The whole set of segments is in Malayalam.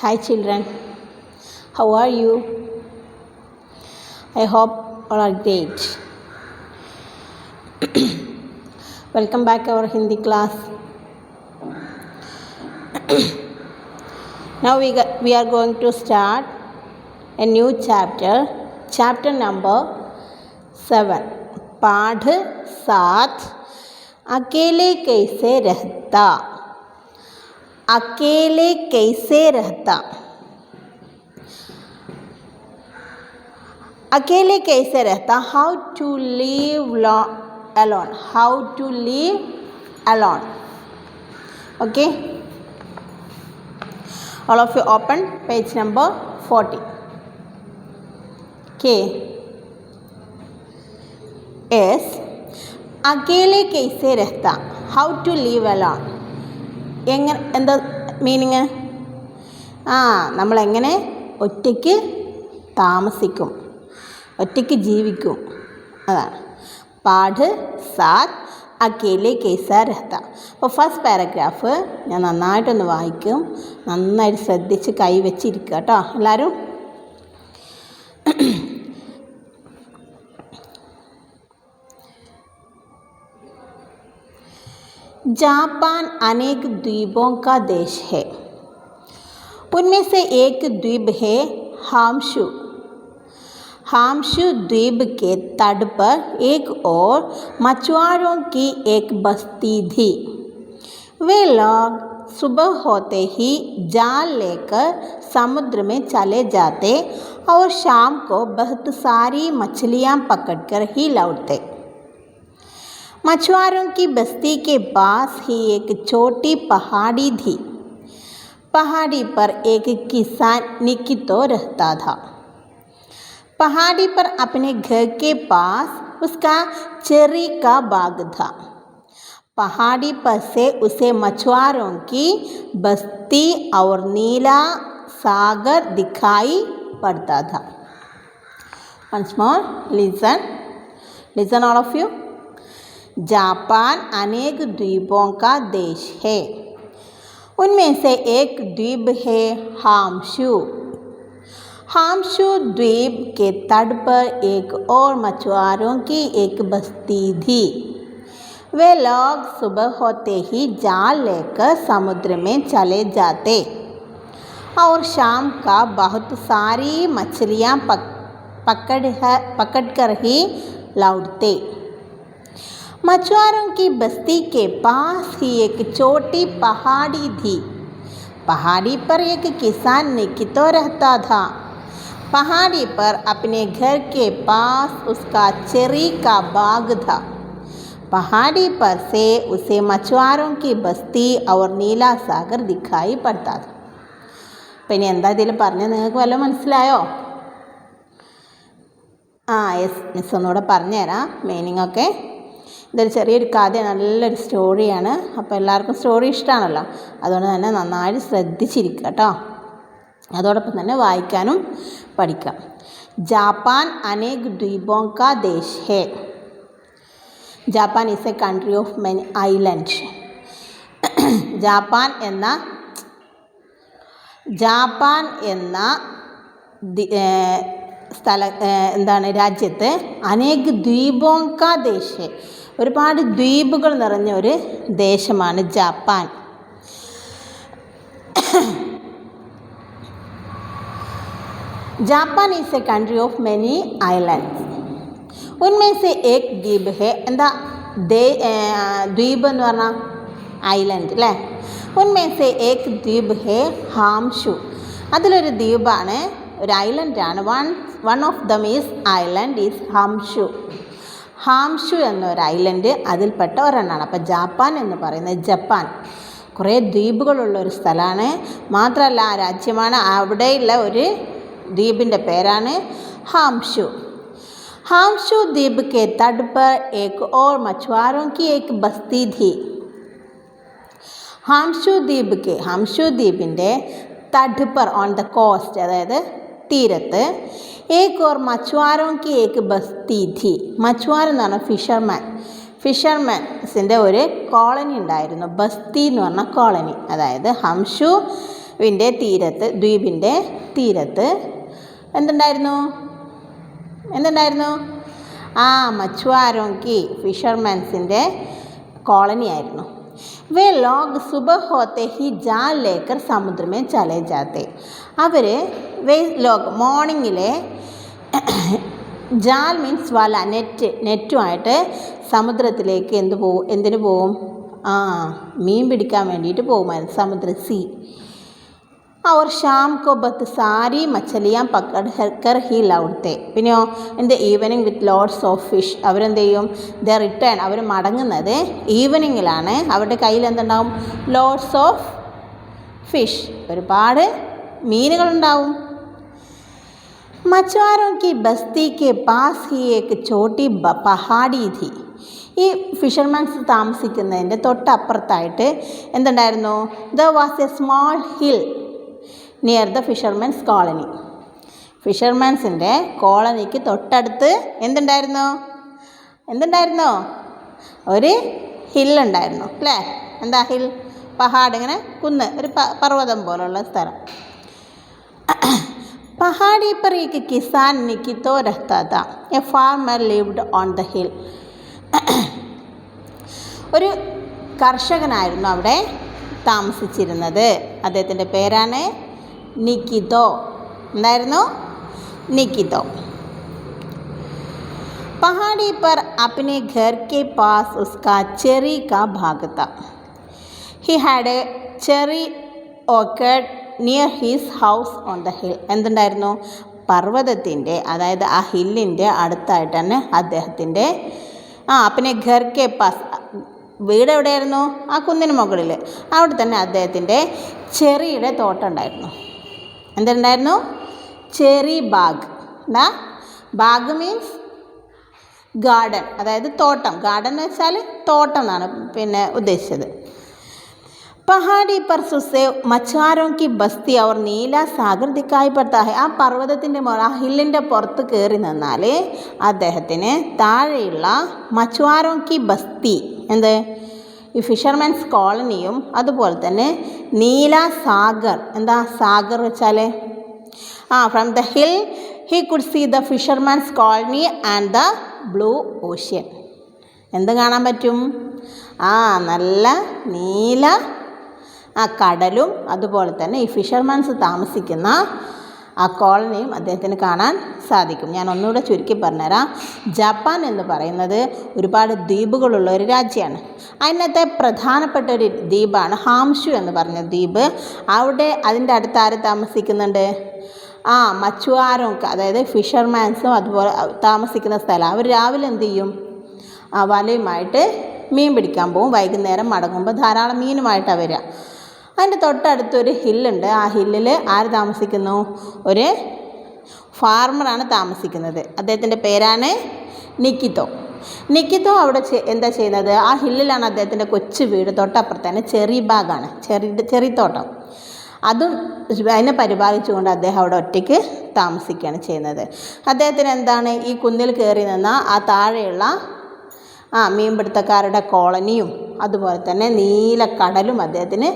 Hi children, how are you? I hope all are great. Welcome back to our Hindi class. Now we are going to start a new chapter number 7. पाठ 7 अकेले कैसे रहता. अकेले कैसे रहता. अकेले कैसे रहता. How to live alone. How to live alone. Okay. All of you open page number 40. Okay. Yes. अकेले कैसे रहता. How to live alone. എന്താ മീനിങ്? നമ്മളെങ്ങനെ ഒറ്റയ്ക്ക് താമസിക്കും, ഒറ്റയ്ക്ക് ജീവിക്കും, അതാണ് പാഠ് 7 അക്കേലെ കൈസാ രഹത്ത. അപ്പോൾ ഫസ്റ്റ് പാരഗ്രാഫ് ഞാൻ നന്നായിട്ടൊന്ന് വായിക്കും. നന്നായിട്ട് ശ്രദ്ധിച്ച് കൈ വെച്ചിരിക്കുക കേട്ടോ എല്ലാവരും. जापान अनेक द्वीपों का देश है. उनमें से एक द्वीप है हामशू. हामशू द्वीप के तट पर एक और मछुआरों की एक बस्ती थी. वे लोग सुबह होते ही जाल लेकर समुद्र में चले जाते और शाम को बहुत सारी मछलियाँ पकड़कर ही लौटते. मछुआरों की बस्ती के पास ही एक छोटी पहाड़ी थी. पहाड़ी पर एक किसान निकितो रहता था. पहाड़ी पर अपने घर के पास उसका चेरी का बाग था. पहाड़ी पर से उसे मछुआरों की बस्ती और नीला सागर दिखाई पड़ता था. Once more, listen all of you. Japan अनेक द्वीपों का देश है. उनमें से एक द्वीप है हामशू. हामशू द्वीप के तट पर एक और मछुआरों की एक बस्ती थी. वे लोग सुबह होते ही जाल लेकर समुद्र में चले जाते और शाम का बहुत सारी मछलियाँ पकड़कर ही लौटते. मछुआरों की बस्ती के पास ही एक छोटी पहाड़ी थी. पहाड़ी पर एक किसान निकितो रहता था. पहाड़ी पर अपने घर के पास उसका चेरी का बाग था. पहाड़ी पर से उसे मछुआरों की बस्ती और नीला सागर दिखाई पड़ता था. പിന്നെ എന്താ ഇതിൽ പറഞ്ഞത് നിങ്ങൾക്ക് വല്ലതും മനസ്സിലായോ? യെസ്, മിസ് ഒന്നുകൂടെ പറഞ്ഞുതരാം മീനിങ് ഒക്കെ. ഇതൊരു ചെറിയൊരു കഥ, നല്ലൊരു സ്റ്റോറിയാണ്. അപ്പോൾ എല്ലാവർക്കും സ്റ്റോറി ഇഷ്ടമാണല്ലോ, അതുകൊണ്ട് തന്നെ നന്നായിട്ട് ശ്രദ്ധിച്ചിരിക്കുക കേട്ടോ. അതോടൊപ്പം തന്നെ വായിക്കാനും പഠിക്കാം. ജാപ്പാൻ അനേക് ദ്വീപോं का देश है. Japan is a country of many island. Japan എന്ന രാജ്യത്ത് അനേക് ദ്വീപോं का देश है. ഒരുപാട് ദ്വീപുകൾ നിറഞ്ഞ ഒരു ദേശമാണ് Japan. Japan is a country of many islands. ഉന്മേൽ സെ ഏക് ദ്വീപ് ഹെ. എന്താ ദ്വീപ് എന്ന് പറഞ്ഞാൽ ഐലൻഡ് അല്ലേ. ഉന്മേൽ സെ ഏക് ദ്വീപ് ഹെ ഹാംഷു. അതിലൊരു ദ്വീപാണ്, ഒരു ഐലൻഡാണ്. One of them is island is Honshu. Honshu എന്നൊരു ഐലൻഡ് അതിൽപ്പെട്ട ഒരെണ്ണമാണ്. അപ്പോൾ ജാപ്പാൻ എന്ന് പറയുന്നത് ജപ്പാൻ കുറേ ദ്വീപുകളുള്ളൊരു സ്ഥലമാണ്. മാത്രമല്ല ആ രാജ്യമാണ്. അവിടെയുള്ള ഒരു ദ്വീപിൻ്റെ പേരാണ് ഹാംഷു. ഹാംഷു ദ്വീപ് കെ തട്ട് पर एक और मछुआरों की एक बस्ती थी. ഹാംഷു ദ്വീപിൻ്റെ തട്ട് पर ഓൺ ദ കോസ്റ്റ്, അതായത് തീരത്ത്, एक और मछुआरों की एक बस्ती थी. മछുവാർ എന്ന് പറഞ്ഞാൽ ഫിഷർമാൻസിൻ്റെ ഒരു കോളനി ഉണ്ടായിരുന്നു. ബസ്തി എന്ന് പറഞ്ഞ കോളനി. അതായത് ഹംഷു ദ്വീപിൻ്റെ തീരത്ത് എന്തുണ്ടായിരുന്നു? മച്ചുവാരോങ്കി ഫിഷർമാൻസിൻ്റെ കോളനി ആയിരുന്നു. വേ ലോഗ് സുബഹ ഹോത്തെ ഹി ജാൽ ലേക്കർ സമുദ്രമേ ചലേ ജാത്തെ. അവർ മോർണിംഗിലെ ജാൽ മീൻസ് വല, നെറ്റുമായിട്ട് സമുദ്രത്തിലേക്ക് എന്തിനു പോവും? മീൻ പിടിക്കാൻ വേണ്ടിയിട്ട് പോകുമായിരുന്നു, സി. और शाम को बहुत सारी मछलियाँ पकड़ कर ही लौटते. പിന്നെയോ in the evening with loads of fish. അവരെന്ത് ചെയ്യും? ദ റിട്ടേൺ, അവർ മടങ്ങുന്നത് ഈവനിങ്ങിലാണ്. അവരുടെ കയ്യിൽ എന്തുണ്ടാവും? ലോഡ്സ് ഓഫ് ഫിഷ്, ഒരുപാട് മീനുകളുണ്ടാവും. മച്ചുവാരോं की बस्ती के पास ही एक छोटी पहाड़ी थी. ഈ ഫിഷർമാൻസ് താമസിക്കുന്നതിൻ്റെ തൊട്ടപ്പുറത്തായിട്ട് എന്തുണ്ടായിരുന്നു? The was a small hill near the fisherman's colony. ഫിഷർമാൻസിൻ്റെ കോളനിക്ക് തൊട്ടടുത്ത് എന്തുണ്ടായിരുന്നു? ഒരു ഹില്ലുണ്ടായിരുന്നു അല്ലേ? എന്താ ഹിൽ? പഹാഡ്, ഇങ്ങനെ കുന്ന്, ഒരു പർവ്വതം പോലുള്ള സ്ഥലം. പഹാടി पर एक किसान निकितो रहता था. A farmer lived on the hill. ഒരു കർഷകനായിരുന്നു അവിടെ താമസിച്ചിരുന്നത്. അദ്ദേഹത്തിൻ്റെ പേരാണ് നിക്കിതോ. നിക്കിതോ. पहाड़ी पर अपने घर के पास उसका चेरी का बाग था. He had a cherry orchard near his house on the hill. എന്തുണ്ടായിരുന്നു? പർവ്വതത്തിൻ്റെ, അതായത് ആ ഹില്ലിൻ്റെ അടുത്തായിട്ടാണ് അദ്ദേഹത്തിൻ്റെ അപ്പനെ ഘർ കെ പാസ്, വീട് എവിടെയായിരുന്നു? ആ കുന്നിന് മുകളിൽ. അവിടെ തന്നെ അദ്ദേഹത്തിൻ്റെ ചെറിയുടെ തോട്ടം ഉണ്ടായിരുന്നു. എന്തുണ്ടായിരുന്നു? ചെറി ബാഗ്. ബാഗ് മീൻസ് ഗാർഡൻ, അതായത് തോട്ടം. ഗാർഡൻ എന്ന് വെച്ചാൽ തോട്ടം എന്നാണ് ഉദ്ദേശിച്ചത്. പഹാടി पर से मछुआरों की बस्ती और नीला सागर दिखाई पड़ता है. ആ പർവ്വതത്തിൻ്റെ ആ ഹില്ലിൻ്റെ പുറത്ത് കയറി നിന്നാൽ അദ്ദേഹത്തിന് താഴെയുള്ള മച്ചുവാരോं की ബസ്തി, ഈ ഫിഷർമാൻസ് കോളനിയും അതുപോലെ തന്നെ നീല സാഗർ. സാഗർ വെച്ചാൽ from the hill he could see the fisherman's colony and the blue ocean. എന്ത് കാണാൻ പറ്റും? നല്ല നീല കടലും അതുപോലെ തന്നെ ഈ ഫിഷർമാൻസ് താമസിക്കുന്ന ആ കോളനിയും അദ്ദേഹത്തിന് കാണാൻ സാധിക്കും. ഞാൻ ഒന്നുകൂടെ ചുരുക്കി പറഞ്ഞുതരാം. ജപ്പാൻ എന്ന് പറയുന്നത് ഒരുപാട് ദ്വീപുകളുള്ള ഒരു രാജ്യമാണ്. അതിനകത്തെ പ്രധാനപ്പെട്ട ഒരു ദ്വീപാണ് ഹാംഷു എന്ന് പറഞ്ഞ ദ്വീപ്. അവിടെ അതിൻ്റെ അടുത്ത് ആര് താമസിക്കുന്നുണ്ട്? മച്ചുവാരോക്ക്, അതായത് ഫിഷർമാൻസും അതുപോലെ താമസിക്കുന്ന സ്ഥലം. അവർ രാവിലെ എന്ത് ചെയ്യും? വലയുമായിട്ട് മീൻ പിടിക്കാൻ പോകും. വൈകുന്നേരം മടങ്ങുമ്പോൾ ധാരാളം മീനുമായിട്ടാണ് വരിക. അതിൻ്റെ തൊട്ടടുത്തൊരു ഹില്ലുണ്ട്. ആ ഹില്ലിൽ ആര് താമസിക്കുന്നു? ഒരു ഫാർമറാണ് താമസിക്കുന്നത്. അദ്ദേഹത്തിൻ്റെ പേരാണ് നിക്കിതോ. അവിടെ എന്താ ചെയ്യുന്നത്? ആ ഹില്ലിലാണ് അദ്ദേഹത്തിൻ്റെ കൊച്ചു വീട്. തൊട്ടപ്പുറത്ത് തന്നെ ചെറി ബാഗാണ്, ചെറിത്തോട്ടം. അതും അതിനെ പരിപാലിച്ചുകൊണ്ട് അദ്ദേഹം അവിടെ ഒറ്റയ്ക്ക് താമസിക്കുകയാണ് ചെയ്യുന്നത്. അദ്ദേഹത്തിന് ഈ കുന്നിൽ കയറി നിന്ന ആ താഴെയുള്ള മീൻപിടുത്തക്കാരുടെ കോളനിയും അതുപോലെ തന്നെ നീലക്കടലും അദ്ദേഹത്തിന്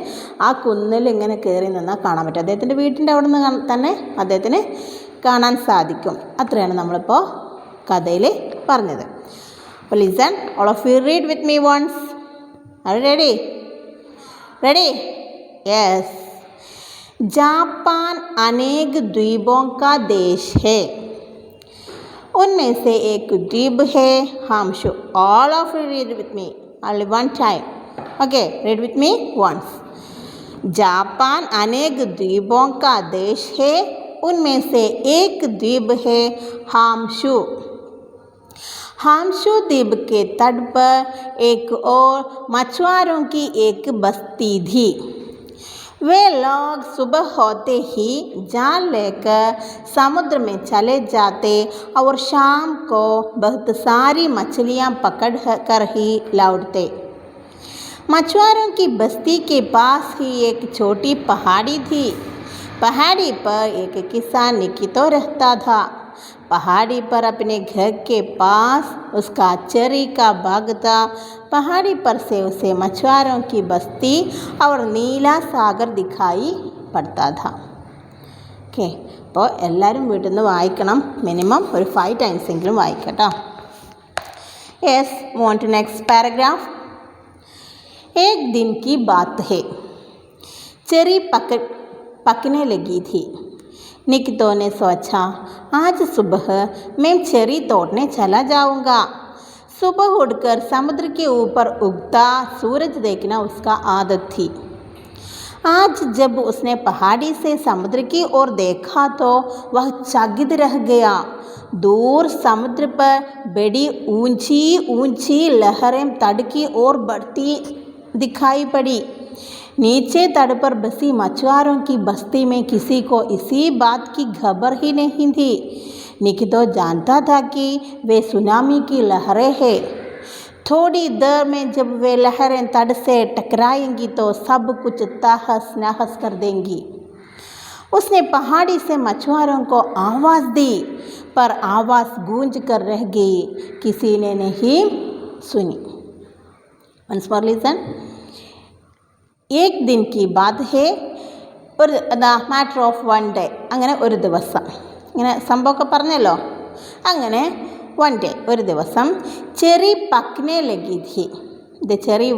ആ കുന്നിൽ ഇങ്ങനെ കയറി നിന്നാൽ കാണാൻ പറ്റും. അദ്ദേഹത്തിൻ്റെ വീട്ടിൻ്റെ അവിടെ നിന്ന് തന്നെ അദ്ദേഹത്തിന് കാണാൻ സാധിക്കും. അത്രയാണ് നമ്മളിപ്പോൾ കഥയിൽ പറഞ്ഞത്. അപ്പോൾ listen, all of you read with me once. Are ready? Yes. Japan अनेक द्वीपों का देश है. उनमें से एक द्वीप है हामशु. All of you read with me only one time. Okay, read with me once. Japan अनेक द्वीपों का देश है. उनमें से एक द्वीप है हामशु. हामशु द्वीप के तट पर एक और मछुआरों की एक बस्ती थी. वे लोग सुबह होते ही जाल लेकर समुद्र में चले जाते और शाम को बहुत सारी मछलियाँ पकड़ कर ही लौटते. मछुआरों की बस्ती के पास ही एक छोटी पहाड़ी थी. पहाड़ी पर एक किसान निकितो रहता था. पहाड़ी पर अपने घर के पास उसका चेरी का बाग था. पहाड़ी पर से उसे मछुआरों की बस्ती और नीला सागर दिखाई पड़ता था. ഓക്കെ, അപ്പോൾ എല്ലാവരും വീട്ടിൽ നിന്ന് വായിക്കണം. മിനിമം ഒരു 5 times എങ്കിലും വായിക്കട്ടോ. Yes, move on to next paragraph. एक दिन की बात है. चेरी पकने लगी थी. निकितो ने सोचा, आज सुबह मैं चेरी तोड़ने चला जाऊंगा. सुबह उठकर समुद्र के ऊपर उगता सूरज देखना उसका आदत थी. आज जब उसने पहाड़ी से समुद्र की ओर देखा तो वह चकित रह गया. दूर समुद्र पर बड़ी ऊंची ऊंची लहरें तट की ओर बढ़ती दिखाई पड़ी. नीचे तट पर बसी मछुआरों की बस्ती में किसी को इसी बात की खबर ही नहीं थी. निकितो जानता था कि वे सुनामी की लहरें हैं. थोड़ी देर में जब वे लहरें तट से टकराएंगी तो सब कुछ तहस नहस कर देंगी. उसने पहाड़ी से मछुआरों को आवाज़ दी, पर आवाज़ गूंज कर रह गई, किसी ने नहीं सुनी. once more listen. एक दिन की बात है, ഒരു മാറ്റർ ഓഫ് 1 day. അങ്ങനെ ഒരു ദിവസം, ഇങ്ങനെ സംഭവമൊക്കെ പറഞ്ഞല്ലോ. അങ്ങനെ 1 day, ഒരു ദിവസം. ചെറി പക്നെ ലഗി ഥി. ഇത് ചെറി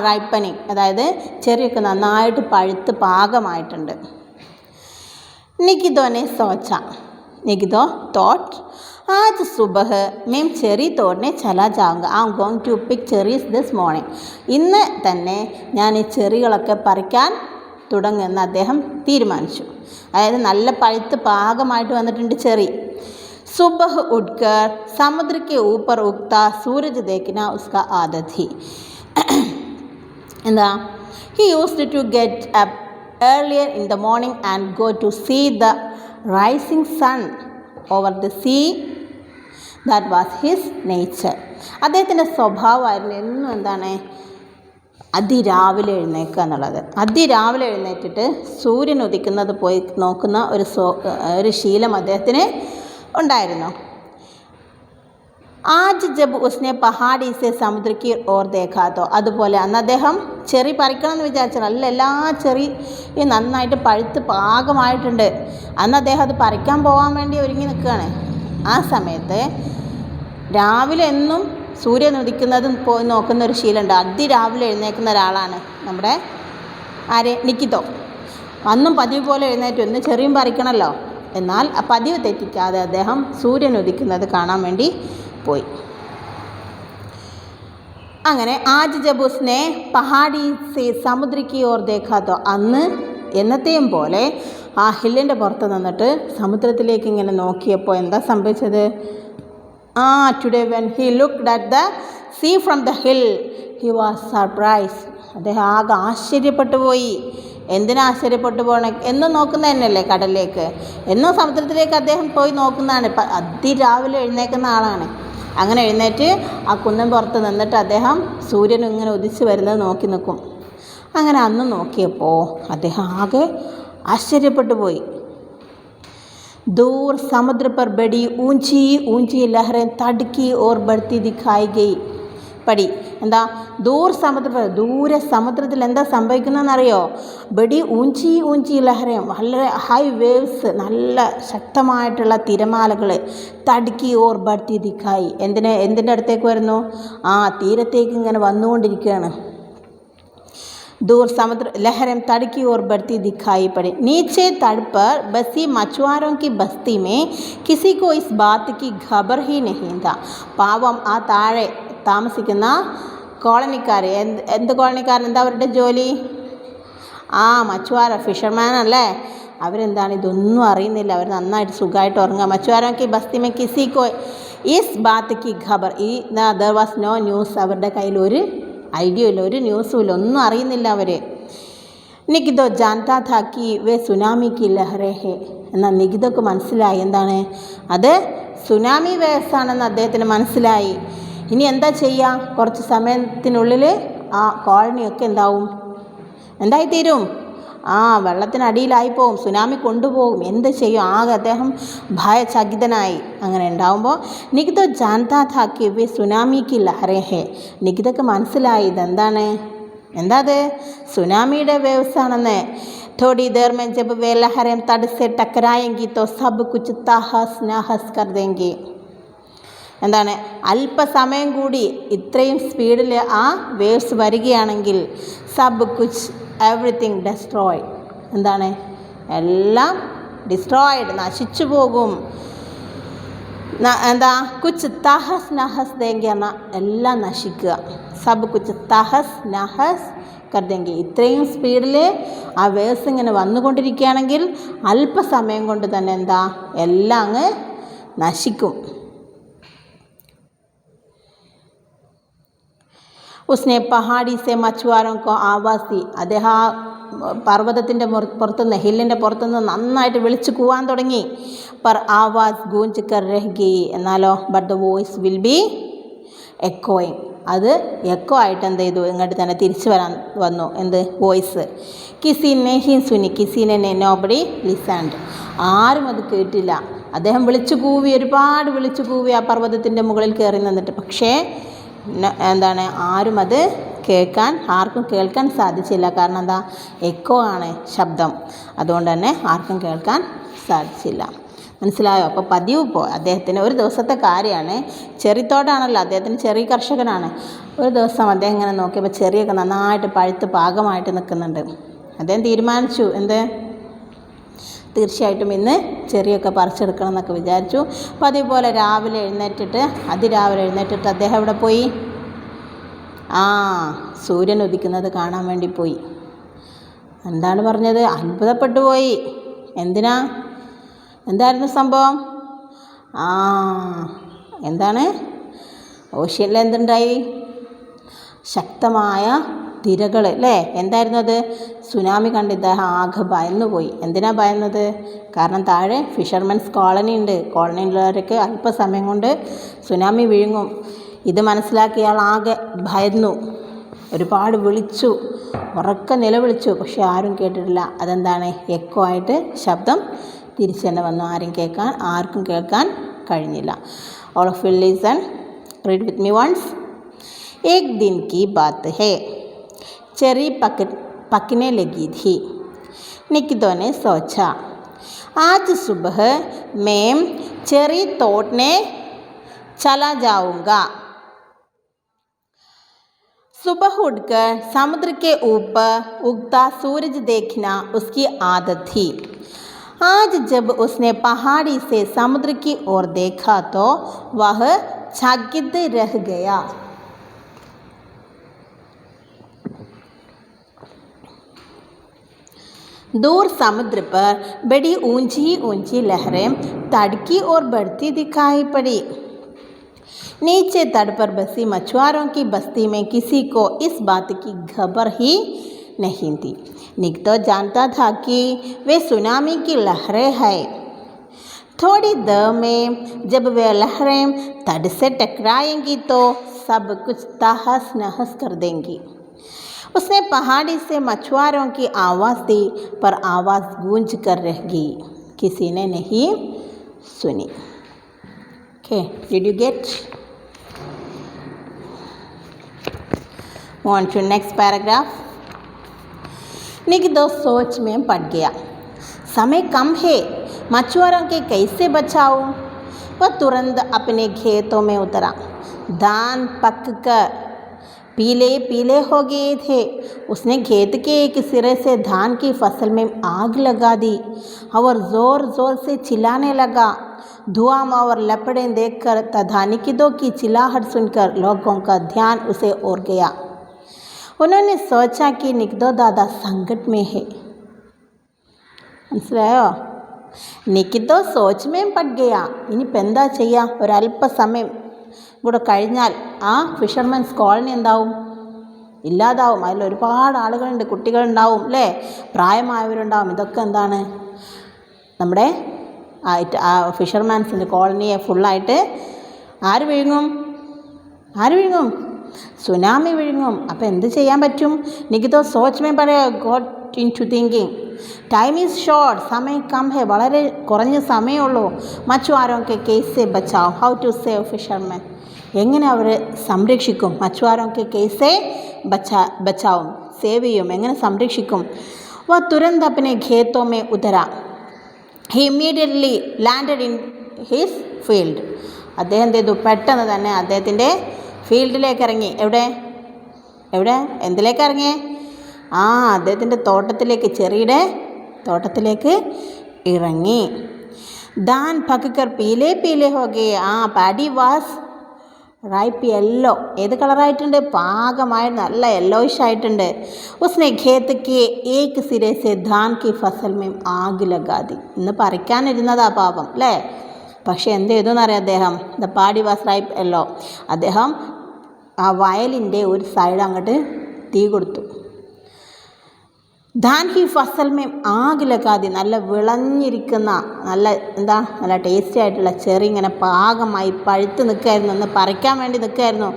റൈപ്പനിങ്, അതായത് ചെറിയൊക്കെ നന്നായിട്ട് പഴുത്ത് പാകമായിട്ടുണ്ട്. നികിതോനെ സോച്ച, നികിതോ തോട്ട്, आज सुबह मैं ചെറി തോടനെ ചലാ ജാऊंगा. I am going to pick cherries this morning. ഇന്ന് തന്നെ ഞാൻ ഈ ചെറികളൊക്കെ പറിക്കാൻ തുടങ്ങുമെന്ന് അദ്ദേഹം തീരുമാനിച്ചു. അതായത് നല്ല പഴുത്ത് പാകമായിട്ട് വന്നിട്ടുണ്ട് ചെറി. सुबह उठकर समुद्र के ऊपर उगता सूरज देखना उसका आदत थी. എന്താ, he used to get up earlier in the morning and go to see the rising sun over the sea. That was his nature. അദ്ദേഹത്തിൻ്റെ സ്വഭാവമായിരുന്നു എന്നും എന്താണ്, അതിരാവിലെ എഴുന്നേൽക്കുക എന്നുള്ളത്. അതിരാവിലെ എഴുന്നേറ്റിട്ട് സൂര്യൻ ഉദിക്കുന്നത് പോയി നോക്കുന്ന ഒരു ശീലം അദ്ദേഹത്തിന് ഉണ്ടായിരുന്നു. ആജ് ജബ് ഉസ്നെ പഹാടി സെ സമുദ്ര കി ഓർ ദേഖാ തോ, അതുപോലെ അന്ന് അദ്ദേഹം ചെറി പറിക്കണം എന്ന് വിചാരിച്ചാൽ അല്ല, എല്ലാ ചെറി നന്നായിട്ട് പഴുത്ത് പാകമായിട്ടുണ്ട്. അന്ന് അദ്ദേഹം അത് പറിക്കാൻ പോകാൻ വേണ്ടി ഒരുങ്ങി നിൽക്കുകയാണ്. ആ സമയത്ത് രാവിലെ എന്നും സൂര്യൻ ഉദിക്കുന്നതും പോയി നോക്കുന്ന ഒരു ശീലമുണ്ട്. അതിരാവിലെ എഴുന്നേൽക്കുന്ന ഒരാളാണ് നമ്മുടെ നിക്കിതോ. അന്നും പതിവ് പോലെ എഴുന്നേറ്റ് ഒന്ന് ചെറിയും പറിക്കണമല്ലോ. എന്നാൽ ആ പതിവ് തെറ്റിക്കാതെ അദ്ദേഹം സൂര്യൻ ഉദിക്കുന്നത് കാണാൻ വേണ്ടി പോയി. അങ്ങനെ ആജ് ജബ് ഉസ്നെ പഹാടി സെ സമുദ്ര കി ഓർ ദേഖാ തോ, അന്ന് എന്നത്തെയും പോലെ ആ ഹില്ലിൻ്റെ പുറത്ത് നിന്നിട്ട് സമുദ്രത്തിലേക്ക് ഇങ്ങനെ നോക്കിയപ്പോൾ എന്താ സംഭവിച്ചത്? Today when he looked at the sea from the hill he was surprised. അദ്ദേഹം ആകെ ആശ്ചര്യപ്പെട്ടു പോയി. എന്തിനാ ആശ്ചര്യപ്പെട്ടു പോകണേ? എന്നും നോക്കുന്ന തന്നെയല്ലേ കടലിലേക്ക്, എന്നും സമുദ്രത്തിലേക്ക് അദ്ദേഹം പോയി നോക്കുന്നതാണ്. അതിരാവിലെ എഴുന്നേൽക്കുന്ന ആളാണ്. അങ്ങനെ എഴുന്നേറ്റ് ആ കുന്നിൻ പുറത്ത് നിന്നിട്ട് അദ്ദേഹം സൂര്യൻ ഇങ്ങനെ ഉദിച്ച് വരുന്നത് നോക്കി നിൽക്കും. അങ്ങനെ അന്ന് നോക്കിയപ്പോൾ അദ്ദേഹം ആകെ ആശ്ചര്യപ്പെട്ടു പോയി. दूर समुद्र पर बड़ी ऊंची ऊंची लहरें तट की ओर बढ़ती दिखाई गई പടി. എന്താ, ദൂരെ സമുദ്രത്തിൽ എന്താ സംഭവിക്കുന്നതെന്നറിയോ? ബഡി ഊഞ്ചി ഊഞ്ചി ലഹരം, വളരെ ഹൈ വേവ്സ്, നല്ല ശക്തമായിട്ടുള്ള തിരമാലകൾ. തടുക്കി ഓർ ബഡ്തി ദിഖായി, എന്തിൻ്റെ അടുത്തേക്ക് വരുന്നു? തീരത്തേക്ക് ഇങ്ങനെ വന്നുകൊണ്ടിരിക്കുകയാണ്. दूर समुद्र लहरें तड़की और बढ़ती दिखाई पड़ी. नीचे तट पर बसी मछुआरों की बस्ती में किसी को इस बात की खबर ही नहीं था. പാവം ആ താഴെ താമസിക്കുന്ന കോളനിക്കാർ, എന്ത് കോളനിക്കാരൻ, എന്താ അവരുടെ ജോലി? മച്ചുവാര, ഫിഷർമാൻ അല്ലേ. അവരെന്താണ് ഇതൊന്നും അറിയുന്നില്ല. അവർ നന്നായിട്ട് സുഖമായിട്ട് ഉറങ്ങുക. മച്ചുവാരോं की बस्ती में किसी को इस बात की खबर, there was no news. അവരുടെ കയ്യിൽ ഒരു ഐഡിയ ഇല്ല, ഒരു ന്യൂസും ഇല്ല, ഒന്നും അറിയുന്നില്ല അവർ. നികിതോ ജാൻതാ താ കി വേ സുനാമി കി ലഹറേ ഹേ. എന്നാൽ നികിതോക്ക് മനസ്സിലായി എന്താണ് അത്, സുനാമി വേവ്സ് ആണെന്ന് അദ്ദേഹത്തിന് മനസ്സിലായി. ഇനി എന്താ ചെയ്യുക? കുറച്ച് സമയത്തിനുള്ളിൽ ആ കോളനിയൊക്കെ എന്തായിത്തീരും? വെള്ളത്തിനടിയിലായിപ്പോവും, സുനാമി കൊണ്ടുപോകും. എന്ത് ചെയ്യും? ആകെ അദ്ദേഹം ഭയചകിതനായി. അങ്ങനെ ഉണ്ടാവുമ്പോൾ നികിതോ ജാൻതാ താ കി വേ സുനാമി കി ലഹറേ ഹേ. നികിതക്ക് മനസ്സിലായി എന്താ അത്, സുനാമിയുടെ വേവ്സ് ആണെന്ന്. थोड़ी देर में जब वे लहरें तट से टकराएंगी तो सब कुछ तहस नहस कर देंगी. എന്താണ്, അല്പസമയം കൂടി ഇത്രയും സ്പീഡിൽ ആ വേവ്സ് വരികയാണെങ്കിൽ സബ് കുച്ച് എവറിത്തിങ് ഡെസ്ട്രോയ്, എന്താണ്, എല്ലാം ഡിസ്ട്രോയിഡ്, നശിച്ചു പോകും. എന്താ, കുച്ച് തഹസ് നഹസ് ദേങ്കി എന്നാൽ എല്ലാം നശിക്കുക. സബ് കുച്ച് തഹസ് നഹസ് കരുതെങ്കിൽ ഇത്രയും സ്പീഡിൽ ആ വേവ്സ് ഇങ്ങനെ വന്നുകൊണ്ടിരിക്കുകയാണെങ്കിൽ അല്പസമയം കൊണ്ട് തന്നെ എന്താ, എല്ലാം അങ്ങ് നശിക്കും. ഉസ്നെ പഹാടി സെ മച്ചുവാരോക്കോ ആവാസി, അദ്ദേഹം ആ പർവ്വതത്തിൻ്റെ പുറത്തുനിന്ന്, ഹില്ലിൻ്റെ പുറത്തുനിന്ന് നന്നായിട്ട് വിളിച്ചു കൂവാൻ തുടങ്ങി. പർ ആവാസ് ഗൂഞ്ച് കർ രഹ്ഗി, എന്നാലോ but the voice will be എക്കോയിങ്, അത് എക്കോ ആയിട്ട് എന്ത് ചെയ്തു, ഇങ്ങോട്ട് തന്നെ തിരിച്ചു വന്നു. എന്ത് വോയിസ്. കിസിനെ ഹി സുനി കിസിനെ നോബഡി ലിസൺഡ്, ആരും അത് കേട്ടില്ല. അദ്ദേഹം വിളിച്ചു കൂവി, ഒരുപാട് വിളിച്ചു കൂവി ആ പർവ്വതത്തിൻ്റെ മുകളിൽ കയറി നിന്നിട്ട്, പക്ഷേ എന്താണ്, ആരും അത് ആർക്കും കേൾക്കാൻ സാധിച്ചില്ല. കാരണം എന്താ, എക്കോ ആണ് ശബ്ദം, അതുകൊണ്ട് തന്നെ ആർക്കും കേൾക്കാൻ സാധിച്ചില്ല. മനസ്സിലായോ? അപ്പോൾ പതിവ് അദ്ദേഹത്തിന് ഒരു ദിവസത്തെ കാര്യമാണ്. ചെറിത്തോട്ടാണല്ലോ, അദ്ദേഹത്തിന് ചെറിയ കർഷകനാണ്. ഒരു ദിവസം അദ്ദേഹം ഇങ്ങനെ നോക്കിയപ്പോൾ ചെറിയൊക്കെ നന്നായിട്ട് പഴുത്ത് പാകമായിട്ട് നിൽക്കുന്നുണ്ട്. അദ്ദേഹം തീരുമാനിച്ചു, എന്ത്, തീർച്ചയായിട്ടും ഇന്ന് ചെറിയൊക്കെ പറിച്ചെടുക്കണം എന്നൊക്കെ വിചാരിച്ചു. അപ്പോൾ അതേപോലെ അതിരാവിലെ എഴുന്നേറ്റിട്ട് അദ്ദേഹം എവിടെ പോയി? സൂര്യൻ ഉദിക്കുന്നത് കാണാൻ വേണ്ടി പോയി. എന്താണ് പറഞ്ഞത്? അത്ഭുതപ്പെട്ടു പോയി. എന്തായിരുന്നു സംഭവം? എന്താണ്, ഓഷ്യനിൽ എന്തുണ്ടായി? ശക്തമായ തിരകൾ അല്ലേ? എന്തായിരുന്നു അത്? സുനാമി കണ്ട് ഇദ്ദേഹം ആകെ ഭയന്നുപോയി. എന്തിനാ ഭയന്നത്? കാരണം താഴെ ഫിഷർമെൻസ് കോളനി ഉണ്ട്. കോളനിയിലുള്ളവർക്ക് അല്പസമയം കൊണ്ട് സുനാമി വിഴുങ്ങും. ഇത് മനസ്സിലാക്കിയ ആൾ ആകെ ഭയന്നു. ഒരുപാട് വിളിച്ചു, ഉറക്കെ നിലവിളിച്ചു, പക്ഷെ ആരും കേട്ടിട്ടില്ല. അതെന്താണ്? എക്കോ ആയിട്ട് ശബ്ദം തിരിച്ചു തന്നെ വന്നു. ആർക്കും കേൾക്കാൻ കഴിഞ്ഞില്ല. All of you listen, read with me once. एक दिन की बात है, चेरी पकने लगी थी. निकितो ने सोचा, आज सुबह मैं चेरी तोड़ने चला जाऊंगा. सुबह उठकर समुद्र के ऊपर उगता सूरज देखना उसकी आदत थी. आज जब उसने पहाड़ी से समुद्र की ओर देखा तो वह चकित रह गया. दूर समुद्र पर बड़ी ऊंची ऊंची लहरें तड़की और बढ़ती दिखाई पड़ी. नीचे तट पर बसी मछुआरों की बस्ती में किसी को इस बात की खबर ही नहीं थी. निक तो जानता था कि वे सुनामी की लहरें हैं. थोड़ी देर में जब वे लहरें तट से टकराएंगी तो सब कुछ तहस नहस कर देंगी. उसने पहाड़ी से मछुआरों की आवाज़ दी, पर आवाज़ गूंज कर रह गई, किसी ने नहीं सुनी. Okay, did you get? Move on to next paragraph. निकितो सोच में पड़ गया. समय कम है, मछुआरों के कैसे बचाऊं? वह तुरंत अपने खेतों में उतरा. धान पक कर पीले पीले हो गए थे. उसने खेत के एक सिरे से धान की फसल में आग लगा दी और ज़ोर ज़ोर से चिल्लाने लगा. धुआं और लपटें देखकर तथा निकितो की चिल्लाहट सुनकर लोगों का ध्यान उसे ओर गया. उन्होंने सोचा कि निकितो दादा संकट में है. മനസ്സിലായോ? നിക്കിതോ സോച്ച് മേം പട് ഗയ. ഇനിയിപ്പോൾ എന്താ ചെയ്യുക? ഒരല്പസമയം കൂടെ കഴിഞ്ഞാൽ ആ ഫിഷർമെൻസ് കോളനി എന്താവും? ഇല്ലാതാവും. അതിൽ ഒരുപാട് ആളുകളുണ്ട്, കുട്ടികളുണ്ടാവും അല്ലേ, പ്രായമായവരുണ്ടാവും. ഇതൊക്കെ എന്താണ്, നമ്മുടെ ആ ഫിഷർമാൻസിൻ്റെ കോളനിയെ ഫുള്ളായിട്ട് ആര് വിഴുങ്ങും? സുനാമി വിഴുങ്ങും. അപ്പോൾ എന്ത് ചെയ്യാൻ പറ്റും? നികിതോ സോച്ച് മേ പടേ got into thinking. Time is short, സമയം കം ഹെ, വളരെ കുറഞ്ഞ സമയമുള്ളൂ. മച്ചുവാരോക്കെ കേസെ ബച്ചാവും, ഹൗ ടു സേവ് ഫിഷർമാൻ, എങ്ങനെ അവർ സംരക്ഷിക്കും? മച്ചുവാരോക്കെ കേസെ ബച്ചാവും, സേവ് ചെയ്യും, എങ്ങനെ സംരക്ഷിക്കും? वह तुरंत अपने खेतों में उतरा. He immediately landed in his field. അദ്ദേഹം എന്ത് ചെയ്തു? പെട്ടെന്ന് തന്നെ അദ്ദേഹത്തിൻ്റെ ഫീൽഡിലേക്ക് ഇറങ്ങി. എവിടെ എന്തിലേക്ക് ഇറങ്ങിയേ? അദ്ദേഹത്തിൻ്റെ തോട്ടത്തിലേക്ക്, ചെറിയുടെ തോട്ടത്തിലേക്ക് ഇറങ്ങി. धान पककर पीले पीले हो गए. paddy was ripe yellow. ഏത് കളറായിട്ടുണ്ട്? പാകമായി നല്ല യെല്ലോയിഷ് ആയിട്ടുണ്ട്. उसने खेत के एक सिरे से धान की फसल में आग लगा दी. ഇന്ന് പറിക്കാനിരുന്നതാ പാപം അല്ലേ? പക്ഷെ എന്ത് ചെയ്തു എന്നറിയാം അദ്ദേഹം? The paddy was ripe yellow. അദ്ദേഹം ആ വയലിൻ്റെ ഒരു സൈഡ് അങ്ങോട്ട് തീ കൊടുത്തു. Than he Fasal may ആഗ് ലഗാതി. നല്ല വിളഞ്ഞിരിക്കുന്ന നല്ല ടേസ്റ്റി ആയിട്ടുള്ള ചെറി ഇങ്ങനെ പാകമായി പഴുത്ത് നിൽക്കുകയായിരുന്നു. ഒന്ന് പറിക്കാൻ വേണ്ടി നിൽക്കുകയായിരുന്നു.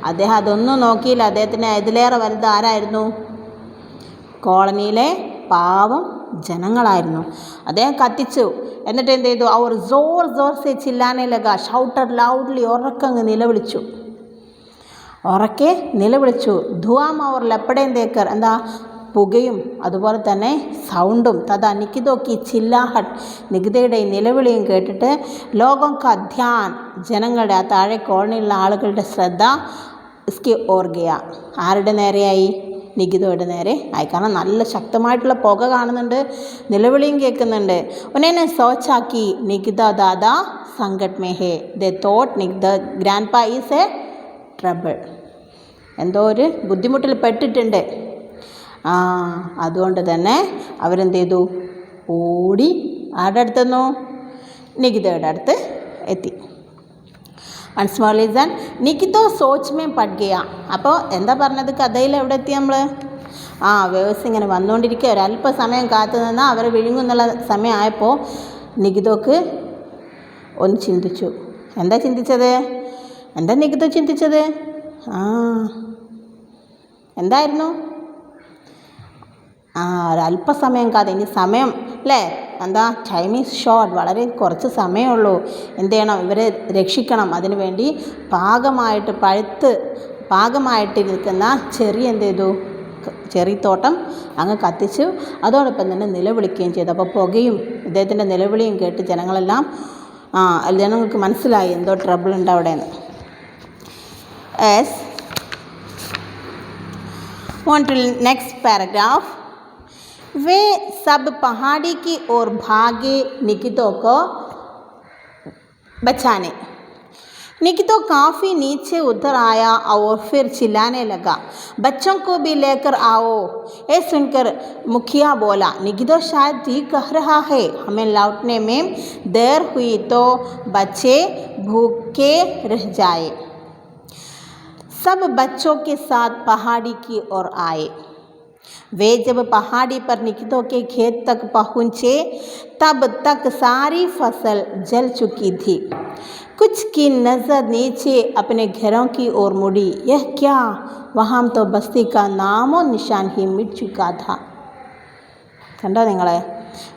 അദ്ദേഹം അതൊന്നും നോക്കിയില്ല. അദ്ദേഹത്തിന് ഇതിലേറെ വലുത് ആരായിരുന്നു? കോളനിയിലെ പാവം ജനങ്ങളായിരുന്നു. അദ്ദേഹം കത്തിച്ചു. എന്നിട്ട് എന്ത് ചെയ്തു? അവർ ജോർ ജോർ സെ ചില്ലാനെ ലഗ. Shouted loudly. ഉറക്കങ്ങ് നിലവിളിച്ചു. ധുവാം അവർ ലപ്പടേം തേക്കർ. പുകയും അതുപോലെ തന്നെ സൗണ്ടും. തഥാ നികിതോക്കി ചില്ലാഹട്ട്. നികിതയുടെ നിലവിളിയും കേട്ടിട്ട് ലോകം കാ ധ്യാൻ. ജനങ്ങളുടെ, ആ താഴെ കോളനിയിലുള്ള ആളുകളുടെ ശ്രദ്ധ ഇസ്കി ഓർഗയ. ആരുടെ നേരെയായി? നികിതോയുടെ നേരെ ആയി. കാരണം നല്ല ശക്തമായിട്ടുള്ള പുക കാണുന്നുണ്ട്, നിലവിളിയും കേൾക്കുന്നുണ്ട്. ഉന്നെ സോച്ചാക്കി നികിത ദാദാ സംകട്ട് മേ ഹേ. ദേ തോട്ട് നികിത ഗ്രാൻഡ് പാ ഈസ് എ ട്രബിൾ. എന്തോ ഒരു ബുദ്ധിമുട്ടിൽ പെട്ടിട്ടുണ്ട്. അതുകൊണ്ട് തന്നെ അവരെന്ത് ചെയ്തു? ഓടി ആരുടെ അടുത്തെന്നോ? നികിതയുടെ അടുത്ത് എത്തി. Once more listen. നികിതോ സോച്ച് മേ പട് ഗയ. അപ്പോൾ എന്താ പറഞ്ഞത്? കഥയിൽ എവിടെ എത്തി നമ്മൾ? വേഴ്സ് ഇങ്ങനെ വന്നുകൊണ്ടിരിക്കുക. ഒരല്പസമയം കാത്തു നിന്നാൽ അവരെ വിഴുങ്ങുന്നുള്ള സമയമായപ്പോൾ നികിതോക്ക് ഒന്ന് ചിന്തിച്ചു. എന്താ നികിതോ ചിന്തിച്ചത്? എന്തായിരുന്നു? ഒരല്പസമയം കാതെ, ഇനി സമയം അല്ലേ? Time is short. വളരെ കുറച്ച് സമയമുള്ളൂ. എന്ത് ചെയ്യണം? ഇവരെ രക്ഷിക്കണം. അതിനു വേണ്ടി പാകമായിട്ട് നിൽക്കുന്ന ചെറി എന്ത് ചെയ്തു? ചെറിത്തോട്ടം അങ്ങ് കത്തിച്ചു. അതോടൊപ്പം തന്നെ നിലവിളിക്കുകയും ചെയ്തു. അപ്പോൾ പുകയും ഇദ്ദേഹത്തിൻ്റെ നിലവിളിയും കേട്ട് ജനങ്ങൾക്ക് മനസ്സിലായി എന്തോ ട്രബിൾ ഉണ്ട് അവിടെയെന്ന്. On to next paragraph. वे सब पहाड़ी की ओर भागे निकितो को बचाने. निकितो काफ़ी नीचे उतर आया और फिर चिल्लाने लगा, बच्चों को भी लेकर आओ. ये सुनकर मुखिया बोला, निकितो शायद ठीक कह रहा है. हमें लौटने में देर हुई तो बच्चे भूखे रह जाए. सब बच्चों के साथ पहाड़ी की ओर आए. वे जब पहाड़ी पर निकितो के खेत तक पहुँचे तब तक सारी फसल जल चुकी थी. कुछ की नज़र नीचे अपने घरों की ओर मुड़ी. यह क्या? वहाँ तो बस्ती का नामो निशान ही मिट चुका था. കണ്ടോ നിങ്ങൾ?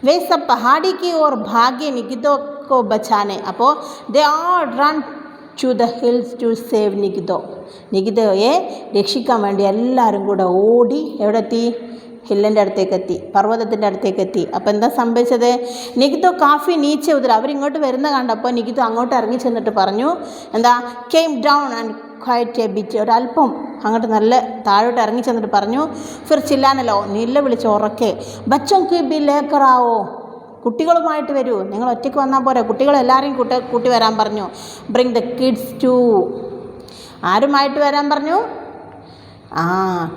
वे सब पहाड़ी की ओर भागे निकितो को बचाने. അപ്പോൾ they all run to the hills to save നികിതോ. നികിതോയെ രക്ഷിക്കാൻ വേണ്ടി എല്ലാവരും കൂടെ ഓടി എവിടെത്തി? ഹില്ലിൻ്റെ അടുത്തേക്കെത്തി, പർവ്വതത്തിൻ്റെ അടുത്തേക്കെത്തി. അപ്പോൾ എന്താ സംഭവിച്ചത്? നികിതോ കാഫി നീച്ചെ ഉതര. അവരിങ്ങോട്ട് വരുന്ന കണ്ടപ്പോൾ നികിതോ അങ്ങോട്ട് ഇറങ്ങി ചെന്നിട്ട് പറഞ്ഞു, came down and quite A bit. ഒരല്പം അങ്ങോട്ട് നല്ല താഴോട്ട് ഇറങ്ങി ചെന്നിട്ട് പറഞ്ഞു, ഫിർ ചില്ലാനല്ലോ, നിലവിളിച്ച് ഉറക്കെ, ബച്ചോക്ക് ബി ലേക്കറാവോ. കുട്ടികളുമായിട്ട് വരൂ, നിങ്ങൾ ഒറ്റയ്ക്ക് വന്നാൽ പോരാ, കുട്ടികളെല്ലാവരെയും കൂട്ടി വരാൻ പറഞ്ഞു. Bring the kids too. ആരുമായിട്ട് വരാൻ പറഞ്ഞു?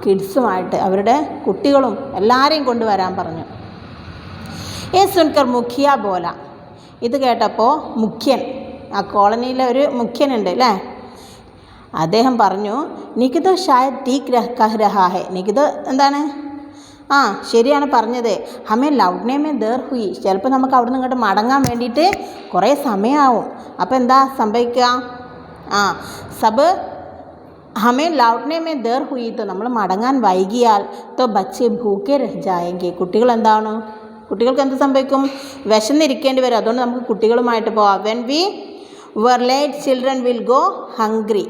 കിഡ്സുമായിട്ട്, അവരുടെ കുട്ടികളും എല്ലാവരെയും കൊണ്ടുവരാൻ പറഞ്ഞു. സുൻകർ മുഖിയ ബോല. ഇത് കേട്ടപ്പോൾ മുഖ്യൻ, ആ കോളനിയിലെ ഒരു മുഖ്യനുണ്ട് അല്ലേ, അദ്ദേഹം പറഞ്ഞു, നികിതോ ഷായദ് ടീക് കഹ് രഹാ ഹെ. നികിതോ എന്താണ്? ശരിയാണ് പറഞ്ഞത്. ഹമേ ലൗഡ്നെ മേ ദേർ ഹുയി. ചിലപ്പോൾ നമുക്ക് അവിടെ നിന്ന് ഇങ്ങോട്ട് മടങ്ങാൻ വേണ്ടിയിട്ട് കുറേ സമയമാവും. അപ്പോൾ എന്താ സംഭവിക്കുക? സബ് ഹമേ ലൗഡ്നെ മേ ദേർ ഹുയി. തോ നമ്മൾ മടങ്ങാൻ വൈകിയാൽ തോ ബച്ചെ ഭൂക്കെ രഹ് ജായെങ്കി. കുട്ടികൾക്ക് എന്ത് സംഭവിക്കും? വിശന്നിരിക്കേണ്ടി വരും. അതുകൊണ്ട് നമുക്ക് കുട്ടികളുമായിട്ട് പോവാം. When we were late children will go hungry.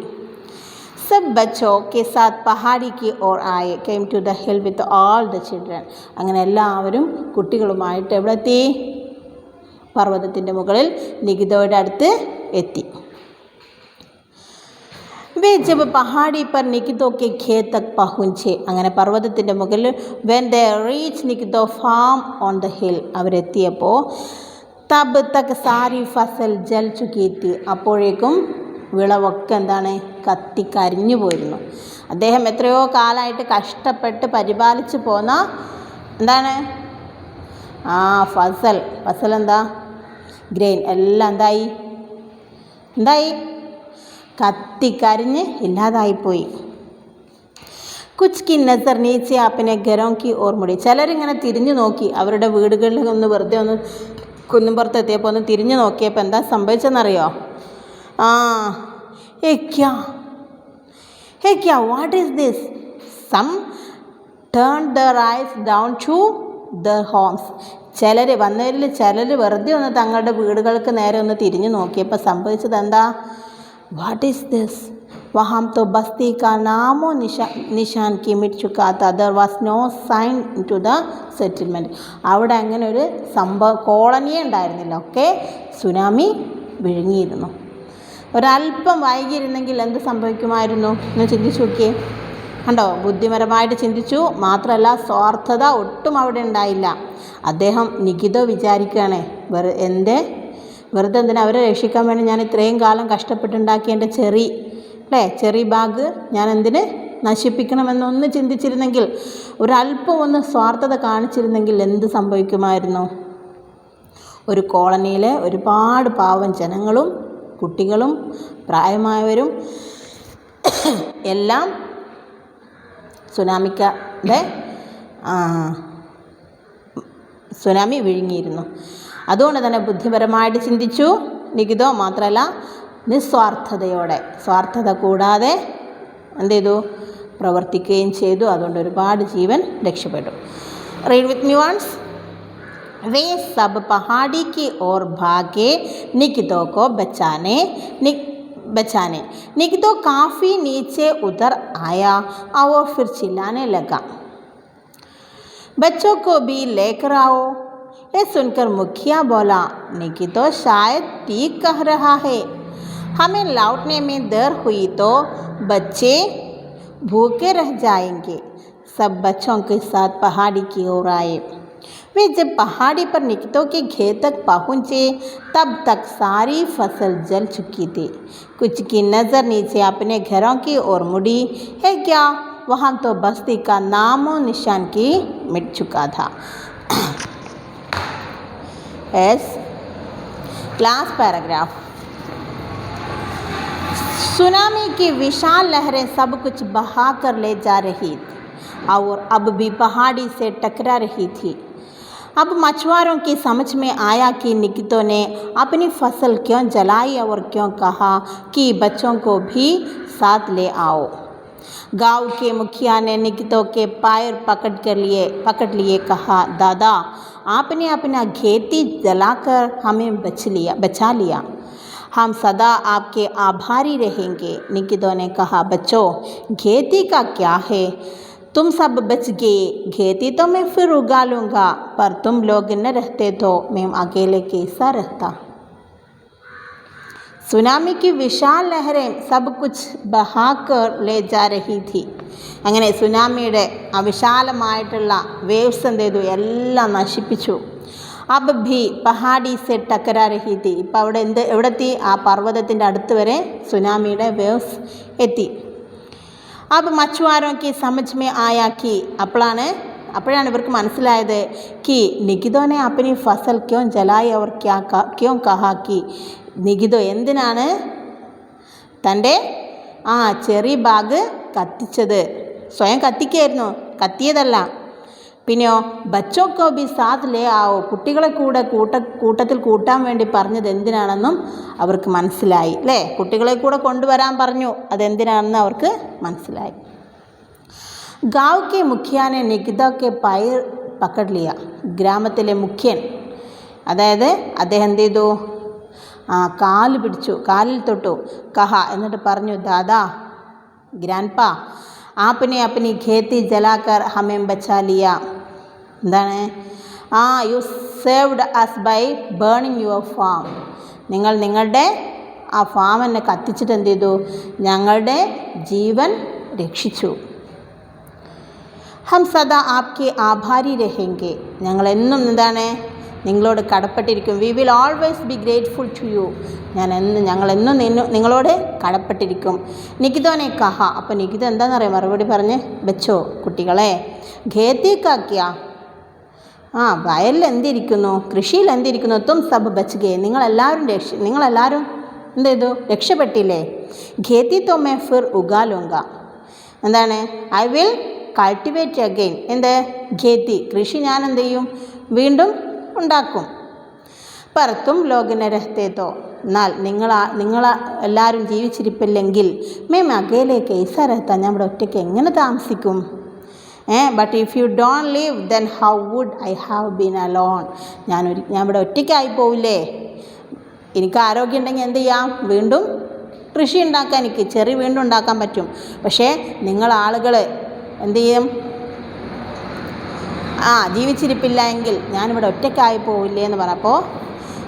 सब बच्चों के साथ पहाड़ी की ओर आए came to the hill with all the children. അങ്ങനെ എല്ലാവരും കുട്ടികളുമായിട്ട് എവിടെ എത്തി? പർവ്വതത്തിൻ്റെ മുകളിൽ നികിതോയുടെ അടുത്ത് എത്തി. വേ ജബ് പഹാടി പർ നികിതോ കെ ഖേത് തക് പഹുഞ്ചെ. അങ്ങനെ പർവ്വതത്തിൻ്റെ മുകളിൽ when they reach Nikito farm on the hill, അവരെത്തിയപ്പോൾ തബ് തക് സാരി ഫസൽ ജൽ ചുക്കി എത്തി. അപ്പോഴേക്കും വിളവൊക്കെ എന്താണ്? കത്തിക്കരിഞ്ഞു പോയിരുന്നു. അദ്ദേഹം എത്രയോ കാലമായിട്ട് കഷ്ടപ്പെട്ട് പരിപാലിച്ച് പോന്ന എന്താണ് ഫസൽ എന്താ? ഗ്രെയിൻ എല്ലാം എന്തായി? കത്തിക്കരിഞ്ഞ് ഇല്ലാതായിപ്പോയി. കുച്ച് നസർ നീച്ചെ അപ്പനെ ഗരോങ്കി ഓർമുടി. ചിലരിങ്ങനെ തിരിഞ്ഞു നോക്കി, അവരുടെ വീടുകളിൽ ഒന്ന് വെറുതെ ഒന്ന് കുന്നുംപുറത്തെത്തിയപ്പോൾ ഒന്ന് തിരിഞ്ഞു നോക്കിയപ്പോൾ എന്താ സംഭവിച്ചെന്നറിയോ? क्या what is this? Some turned their eyes down to their homes. വന്നവരിൽ ചിലർ വെറുതെ ഒന്ന് തങ്ങളുടെ വീടുകൾക്ക് നേരെ ഒന്ന് തിരിഞ്ഞു നോക്കിയപ്പോൾ സംഭവിച്ചത് എന്താ? What is this? വഹാം തോ ബസ്തി കാ നാമോ നിഷാൻ കി മിറ്റ് ചുക്കാ താ. There was no sign to the settlement. അവിടെ അങ്ങനെ ഒരു കോളനിയേ ഉണ്ടായിരുന്നില്ല, ഒക്കെ സുനാമി വിഴുങ്ങിയിരുന്നു. ഒരല്പം വൈകിയിരുന്നെങ്കിൽ എന്ത് സംഭവിക്കുമായിരുന്നു എന്ന് ചിന്തിച്ചു നോക്കിയേ. കണ്ടോ? ബുദ്ധിപരമായിട്ട് ചിന്തിച്ചു. മാത്രമല്ല സ്വാർത്ഥത ഒട്ടും അവിടെ ഉണ്ടായില്ല. അദ്ദേഹം നികിതോ വിചാരിക്കുകയാണ്, വെറുതെ എന്തിനാ അവരെ രക്ഷിക്കാൻ വേണ്ടി ഞാൻ ഇത്രയും കാലം കഷ്ടപ്പെട്ടുണ്ടാക്കിയ എൻ്റെ ചെറി ബാഗ് ഞാൻ എന്തിന് നശിപ്പിക്കണമെന്നൊന്ന് ചിന്തിച്ചിരുന്നെങ്കിൽ, ഒരല്പം ഒന്ന് സ്വാർത്ഥത കാണിച്ചിരുന്നെങ്കിൽ എന്ത് സംഭവിക്കുമായിരുന്നു? ഒരു കോളനിയിലെ ഒരുപാട് പാവം ജനങ്ങളും കുട്ടികളും പ്രായമായവരും എല്ലാം സുനാമി വിഴുങ്ങിയിരുന്നു. അതുകൊണ്ട് തന്നെ ബുദ്ധിപരമായിട്ട് ചിന്തിച്ചു നികിതോ. മാത്രമല്ല നിസ്വാർത്ഥതയോടെ, സ്വാർത്ഥത കൂടാതെ എന്ത് ചെയ്തു? പ്രവർത്തിക്കുകയും ചെയ്തു. അതുകൊണ്ട് ഒരുപാട് ജീവൻ രക്ഷപ്പെട്ടു. Read with me once. वे सब पहाड़ी की ओर भागे निकितो को बचाने. निकितो काफ़ी नीचे उतर आया और फिर चिल्लाने लगा, बच्चों को भी लेकर आओ. ये सुनकर मुखिया बोला, निकितो शायद ठीक कह रहा है. हमें लौटने में देर हुई तो बच्चे भूखे रह जाएंगे. सब बच्चों के साथ पहाड़ी की ओर आए. वे जब पहाड़ी पर निकितो के खेत तक पहुँचे तब तक सारी फसल जल चुकी थी. कुछ की नज़र नीचे अपने घरों की ओर मुड़ी है क्या? वहाँ तो बस्ती का नामो निशान की मिट चुका था. Class paragraph. सुनामी की विशाल लहरें सब कुछ बहा कर ले जा रही थी और अब भी पहाड़ी से टकरा रही थी. अब मछुआरों की समझ में आया कि निकितो ने अपनी फसल क्यों जलाई और क्यों कहा कि बच्चों को भी साथ ले आओ. गांव के मुखिया ने निकितो के पैर पकड़ लिए कहा, दादा आपने अपना खेती जलाकर हमें बचा लिया. हम सदा आपके आभारी रहेंगे. निकितो ने कहा, बच्चों खेती का क्या है? तुम सब बच गए. खेती तो मैं फिर उगा लूँगा, पर तुम लोग न रहते तो मैं अकेले कैसा रहता. സുനാമി की विशाल लहरें सब कुछ बहाकर ले जा रही थी. അങ്ങനെ സുനാമിയുടെ അവിശാലമായിട്ടുള്ള വേവ്സ് എന്ത് ചെയ്തു? എല്ലാം നശിപ്പിച്ചു. അബ് ഭി പഹാടി സെ ടക്കരാ രഹി തി. ഇപ്പം അവിടെ എവിടെത്തി? ആ പർവ്വതത്തിൻ്റെ അടുത്ത് വരെ സുനാമിയുടെ വേവ്സ് എത്തി. अब मछुआरों की समझ में आया कि അപ്പോഴാണ് ഇവർക്ക് മനസ്സിലായത് कि निकितो ने अपनी फसल क्यों जलाई और क्यों कहा कि നികിതോ എന്തിനാണ് തൻ്റെ ചെറി ബാഗ് കത്തിച്ചത്? സ്വയം കത്തിക്കായിരുന്നു, കത്തിയതല്ല. പിന്നെയോ ബച്ചോക്കോ ബി സാത്ത് ലേ ആവോ, കുട്ടികളെ കൂട്ടത്തിൽ കൂട്ടാൻ വേണ്ടി പറഞ്ഞത് എന്തിനാണെന്നും അവർക്ക് മനസ്സിലായി അല്ലേ? കുട്ടികളെ കൂടെ കൊണ്ടുവരാൻ പറഞ്ഞു, അതെന്തിനാണെന്ന് അവർക്ക് മനസ്സിലായി. ഗാവ് കെ മുഖ്യാനെ നികിതോ കെ പൈർ പക്കഡ് ലിയ. ഗ്രാമത്തിലെ മുഖ്യൻ, അതായത് അദ്ദേഹം എന്ത് ചെയ്തു? കാലിൽ തൊട്ടു. കഹ എന്നിട്ട് പറഞ്ഞു, ദാദാ ഗ്രാൻഡ്പാ आपने अपनी खेती जलाकर हमें बचा लिया എന്താണ് you saved us by burning your farm നിങ്ങൾ നിങ്ങളുടെ ആ ഫാം എന്നെ കത്തിച്ചിട്ട് എന്ത് ചെയ്തു ഞങ്ങളുടെ ജീവൻ രക്ഷിച്ചു ഹം സദാ ആപ്കെ ആഭാരി രഹേംഗെ ഞങ്ങളെന്നും എന്താണ് നിങ്ങളോട് കടപ്പെട്ടിരിക്കും we will always be grateful to you ഞങ്ങളെന്നും നിങ്ങളോട് കടപ്പെട്ടിരിക്കും നികിതോനെ കഹ അപ്പോൾ നികിത എന്താണെന്നറിയാം മറുപടി പറഞ്ഞ് വെച്ചോ കുട്ടികളെ ഖേത്തിക്കാക്കിയ വയലിൽ എന്തിരിക്കുന്നു കൃഷിയിൽ എന്തിരിക്കുന്നു തും സബ് ബച്ച് നിങ്ങളെല്ലാവരും എന്ത് ചെയ്തു രക്ഷപ്പെട്ടില്ലേ ഖേത്തി തോ മേ ഫിർ ഉഗാലൂങ്ക എന്താണ് ഐ വിൽ കൾട്ടിവേറ്റ് അഗെയിൻ എന്ത് ഖേത്തി കൃഷി ഞാൻ എന്ത് ചെയ്യും വീണ്ടും ഉണ്ടാക്കും പർ തും ലോകിനെ രഹത്തേത്തോ എന്നാൽ നിങ്ങൾ എല്ലാവരും ജീവിച്ചിരിപ്പില്ലെങ്കിൽ മേം അകേലെ കൈസ രഹത്ത ഞാൻ ഇവിടെ ഒറ്റയ്ക്ക് എങ്ങനെ താമസിക്കും but if you don't leave then how would I have been alone ഞാൻ ഇവിടെ ഒറ്റയ്ക്കായി പോവില്ലേ എനിക്ക് ആരോഗ്യം ഉണ്ടെങ്കിൽ എന്ത് ചെയ്യാം വീണ്ടും കൃഷി ഉണ്ടാക്കാൻ എനിക്ക് ചെറി വീണ്ടും ഉണ്ടാക്കാൻ പറ്റും പക്ഷേ നിങ്ങൾ ആളുകൾ എന്ത് ചെയ്യും ജീവിച്ചിരിപ്പില്ല എങ്കിൽ ഞാനിവിടെ ഒറ്റയ്ക്കായി പോവില്ലേ എന്ന് പറഞ്ഞപ്പോൾ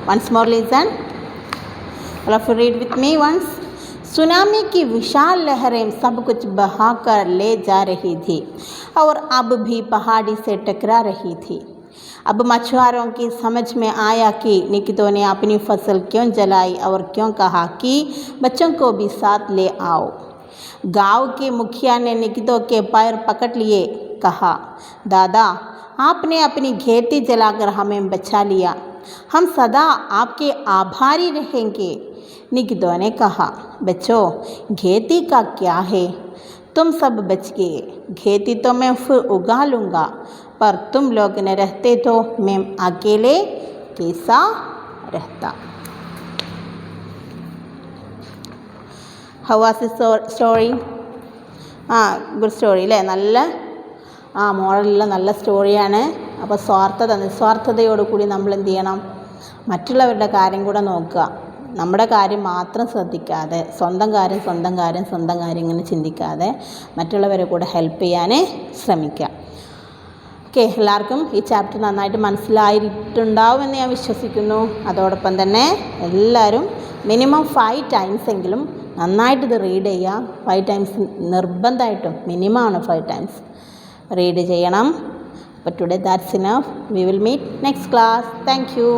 once more listen read with me once tsunami की विशाल लहरें सब कुछ बहाकर ले जा रही थी और अब भी पहाड़ी से टकरा रही थी अब मछुआरों की समझ में आया कि निकितों ने अपनी फसल क्यों जलाई और क्यों कहा कि बच्चों को भी साथ ले आओ गांव के मुखिया ने निकितों के पैर पकड़ लिए कहा दादा आपने अपनी खेती जलाकर हमें बचा लिया हम सदा आपके आभारी रहेंगे निकितों ने कहा बच्चों खेती का क्या है तुम सब बच गए खेती तो मैं फिर उगा लूँगा पर तुम लोग न रहते तो मैं अकेले कैसा रहता How was the story? Good story അല്ലേ നല്ല മോറലുള്ള നല്ല സ്റ്റോറിയാണ് അപ്പോൾ നിസ്വാർത്ഥതയോടുകൂടി നമ്മൾ എന്ത് ചെയ്യണം മറ്റുള്ളവരുടെ കാര്യം കൂടെ നോക്കുക നമ്മുടെ കാര്യം മാത്രം ശ്രദ്ധിക്കാതെ സ്വന്തം കാര്യം ഇങ്ങനെ ചിന്തിക്കാതെ മറ്റുള്ളവരെ കൂടെ ഹെൽപ്പ് ചെയ്യാൻ ശ്രമിക്കുക ഓക്കെ എല്ലാവർക്കും ഈ ചാപ്റ്റർ നന്നായിട്ട് മനസ്സിലായിട്ടുണ്ടാവുമെന്ന് ഞാൻ വിശ്വസിക്കുന്നു അതോടൊപ്പം തന്നെ എല്ലാവരും മിനിമം 5 ടൈംസ് എങ്കിലും നന്നായിട്ട് ഇത് റീഡ് ചെയ്യുക 5 ടൈംസ് നിർബന്ധമായിട്ടും മിനിമമാണ് 5 ടൈംസ് റീഡ് ചെയ്യണം അപ്പോൾ today that's enough we will meet next class thank U